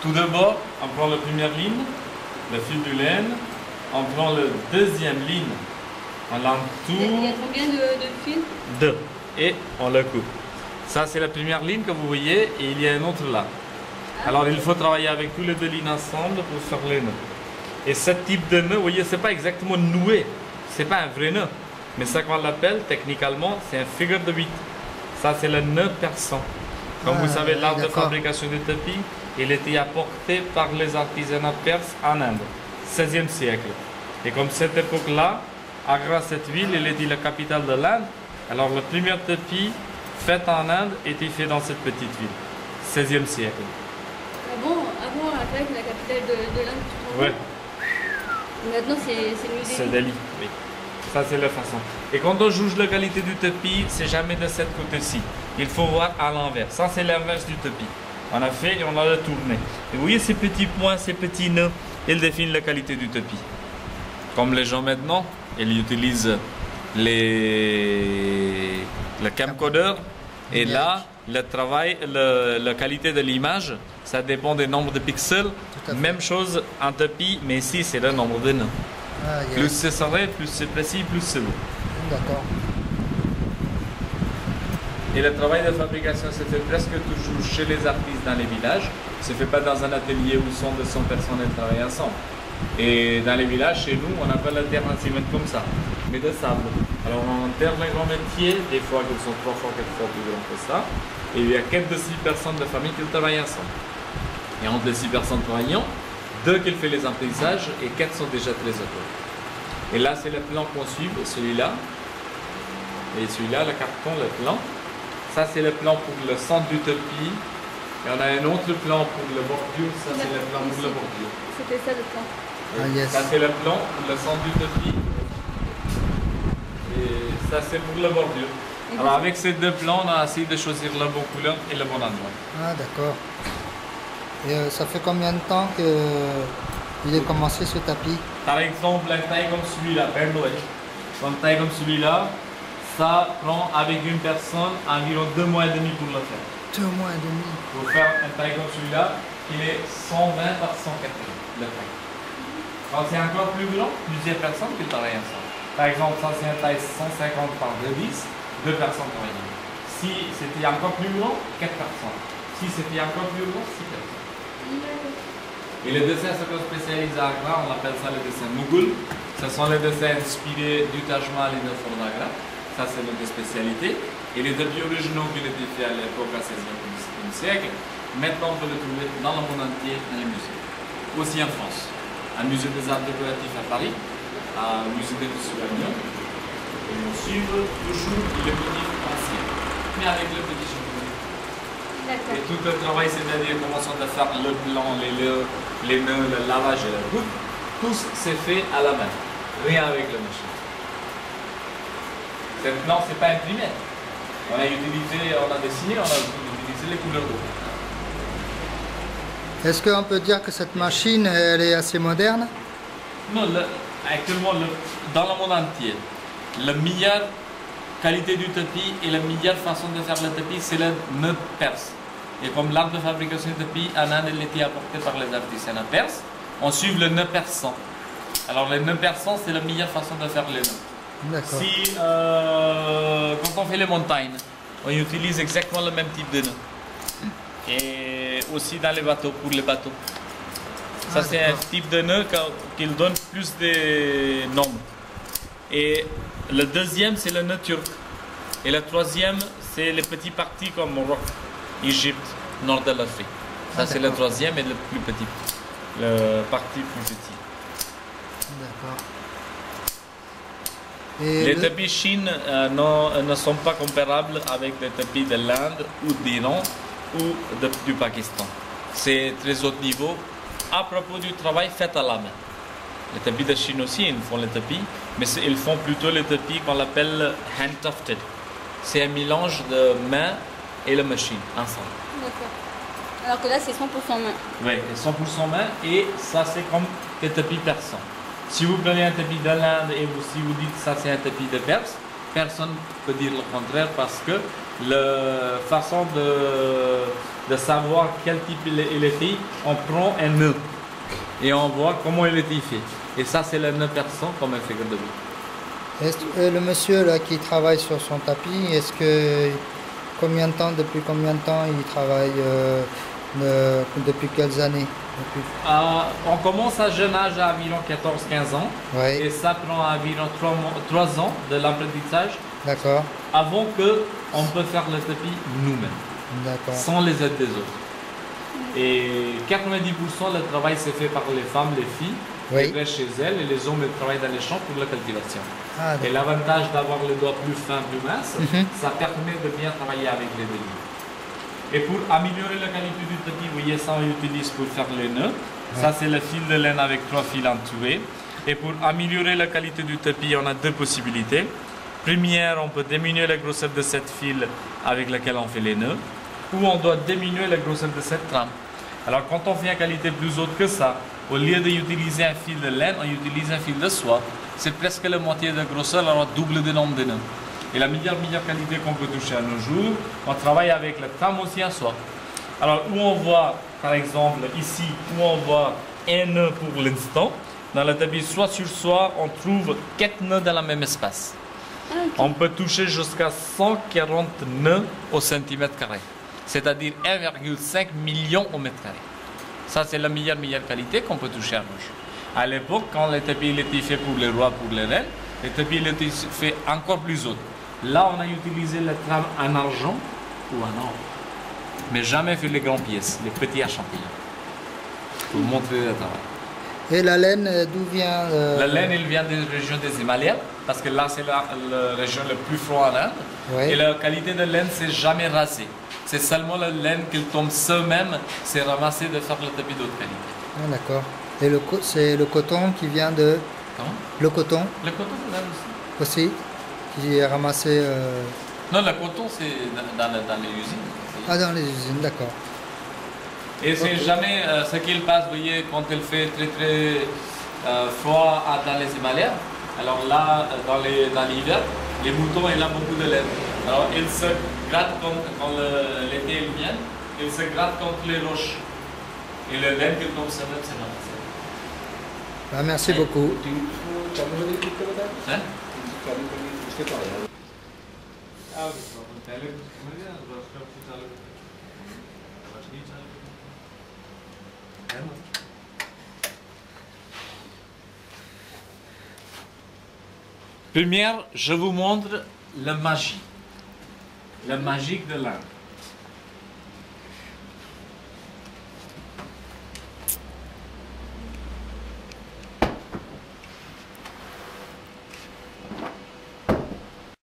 Tout d'abord, on prend la première ligne, le fil de laine, on prend la deuxième ligne, on Il y l'entoure. a combien de fils? Deux. Et on le coupe. Ça, c'est la première ligne que vous voyez et il y a une autre là. Alors, il faut travailler avec tous les deux lignes ensemble pour faire les nœuds. Et ce type de nœud, vous voyez, c'est pas exactement noué. C'est pas un vrai nœud. Mais ça qu'on l'appelle, techniquement, c'est un figure de 8. Ça, c'est le nœud persan. Comme vous savez, l'art de fabrication du tapis, il était apporté par les artisanats perses en Inde, 16e siècle. Et comme cette époque-là, Agra, cette ville, elle était la capitale de l'Inde. Alors, le premier tapis fait en Inde était fait dans cette petite ville, 16e siècle. Avant Agra était la capitale de l'Inde, tu te rends Ouais. compte? Maintenant, c'est New Delhi. C'est Delhi, oui. Ça, c'est la façon. Et quand on juge la qualité du tapis, c'est jamais de cette côté-ci. Il faut voir à l'envers. Ça, c'est l'inverse du tapis. On a fait et on a tourné. Et vous voyez ces petits points, ces petits nœuds, ils définissent la qualité du tapis. Comme les gens maintenant, ils utilisent le camcorder. Et là, le travail, la qualité de l'image, ça dépend du nombre de pixels. Même chose en tapis, mais ici, c'est le nombre de nœuds. Ah, Plus c'est serré, plus c'est précis, plus c'est beau. D'accord. Et le travail de fabrication se fait presque toujours chez les artistes dans les villages. Il ne se fait pas dans un atelier où 100, 200 personnes travaillent ensemble. Et dans les villages, chez nous, on appelle la terre en ciment comme ça, mais de sable. Alors on enterre les grands métiers, des fois qu'ils sont 3 fois, 4 fois plus grands que ça. Et il y a 4 de 6 personnes de famille qui travaillent ensemble. Et entre les 6 personnes travaillant, 2 qui font les apprentissages et 4 sont déjà très autonome. Et là, c'est le plan qu'on suit, celui-là. Et celui-là, le carton, le plan. Ça, c'est le plan pour le centre du tapis. Et on a un autre plan pour le bordure. Ça, c'est le plan pour le bordure. C'était ça le plan. Ah, yes. Ça, c'est le plan pour le centre du tapis. Et ça, c'est pour le bordure. Alors, avec ces deux plans, on a essayé de choisir la bonne couleur et le bon endroit. Ah, d'accord. Et ça fait combien de temps qu'il est commencé ce tapis? Par exemple, une taille comme celui-là, une taille comme celui-là, ça prend avec une personne environ 2 mois et demi pour le faire. 2 mois et demi. Pour faire une taille comme celui-là, qui est 120 par 180 de taille. Quand c'est encore plus grand, plusieurs personnes qui travaillent ensemble. Par exemple, ça c'est une taille 150 par 210, 2 personnes travaillent. Si c'était encore plus grand, 4 personnes. Si c'était encore plus grand, 6 personnes. Et les dessins se spécialisent à Agra, on appelle ça les dessins Mughal. Ce sont les dessins inspirés du Taj Mahal et de Fort d'Agra. Ça, c'est notre spécialité. Et les tapis originaux qui étaient faits à l'époque, à 16e et 17e siècle, maintenant on peut les trouver dans le monde entier, dans les musées. Aussi en France. Un musée des arts décoratifs à Paris, un musée d'industrie à Lyon. Et on suit toujours les motifs anciens, mais avec le petit changement. Et tout le travail, c'est-à-dire commençons à faire le blanc, les nœuds, le lavage et la goutte, tout c'est fait à la main, rien avec la machine. Cette plan, c'est pas imprimé. On a utilisé, on a dessiné, on a utilisé les couleurs d'eau. Est-ce qu'on peut dire que cette machine, elle est assez moderne? Non, actuellement, dans le monde entier, la meilleure qualité du tapis et la meilleure façon de faire le tapis, c'est le nœud perse. Et comme l'art de fabrication de tapis en Inde, il était apporté par les artisans perses, on suit le nœud persan. Alors, le nœud persan, c'est la meilleure façon de faire les nœuds. D'accord. Si, quand on fait les montagnes, on utilise exactement le même type de nœud. Et aussi dans les bateaux, pour les bateaux. Ça, c'est un type de nœud qui donne plus de nombre. Et le deuxième, c'est le nœud turc. Et le troisième, c'est les petits parties comme Maroc, Égypte, nord de l'Afrique. Ça, c'est le troisième et le plus petit. Le parti plus petit. D'accord. Les tapis Chine ne sont pas comparables avec les tapis de l'Inde ou d'Iran ou du Pakistan. C'est très haut niveau à propos du travail fait à la main. Les tapis de Chine aussi, ils font les tapis, mais ils font plutôt les tapis qu'on appelle hand tufted. C'est un mélange de main et la machine ensemble. D'accord. Alors que là, c'est 100% main. Oui, 100% main et ça c'est comme des tapis persans. Si vous prenez un tapis de l'Inde et si vous dites ça c'est un tapis de Perse, personne ne peut dire le contraire parce que la façon de savoir quel type il est fait, on prend un nœud et on voit comment il est fait. Et ça, c'est le nœud persan comme un figure de vie. Le monsieur là qui travaille sur son tapis, est-ce que depuis combien de temps il travaille depuis quelles années? On commence à jeune âge, à environ 14-15 ans, Ouais. et ça prend environ 3 ans de l'apprentissage D'accord, avant qu'on peut faire le tapis nous-mêmes, d'accord. sans les aides des autres. Et 90% du travail c'est fait par les femmes, les filles, Oui. qui restent chez elles, et les hommes ils travaillent dans les champs pour la cultivation. Ah, Et l'avantage d'avoir les doigts plus fins, plus minces, Mhm. ça permet de bien travailler avec les déliés. Et pour améliorer la qualité du tapis, vous voyez ça on utilise pour faire les nœuds. Ça c'est le fil de laine avec 3 fils entourés. Et pour améliorer la qualité du tapis, on a 2 possibilités. Première, on peut diminuer la grosseur de cette fil avec laquelle on fait les nœuds, ou on doit diminuer la grosseur de cette trame. Alors quand on fait une qualité plus haute que ça, au lieu d'utiliser un fil de laine, on utilise un fil de soie. C'est presque la moitié de grosseur, alors on double le nombre de nœuds. Et la meilleure qualité qu'on peut toucher à nos jours, on travaille avec la trame aussi en soie. Alors où on voit, par exemple ici, où on voit un nœud pour l'instant, dans le tapis soie sur soie, on trouve 4 nœuds dans le même espace. Ah, ok. On peut toucher jusqu'à 140 nœuds au centimètre carré, c'est-à-dire 1,5 million au mètre carré. Ça, c'est la meilleure qualité qu'on peut toucher à nos jours. À l'époque, quand le tapis il était fait pour les rois, pour les reines, le tapis il était fait encore plus haut. Là, on a utilisé la trame en argent ou en or, mais jamais fait les grandes pièces, les petits échantillons, pour montrer le travail. Et la laine, d'où vient La laine, elle vient des régions des Himalayas, parce que là, c'est la région la plus froide en Inde. Ouais. Et la qualité de laine, c'est jamais rasé. C'est seulement la laine qu'ils tombent eux-mêmes, c'est ramassé de faire le tapis d'autre qualité. Ah, d'accord. Et c'est le coton qui vient de... Comment? Le coton Le coton, c'est là aussi. aussi, qui est ramassé Non, le coton, c'est dans les usines. dans les usines, d'accord. Et c'est jamais ce qu'il passe, vous voyez, quand il fait très froid dans les Himalayas. Alors là, dans l'hiver, les moutons, ils ont beaucoup de laine. Alors ils se grattent quand l'été vient, ils se grattent contre les roches. Et le laine qu'ils tombent sur eux, c'est ramassé. Bah, merci beaucoup. Hein? Première, je vous montre la magie. La magie de l'Inde.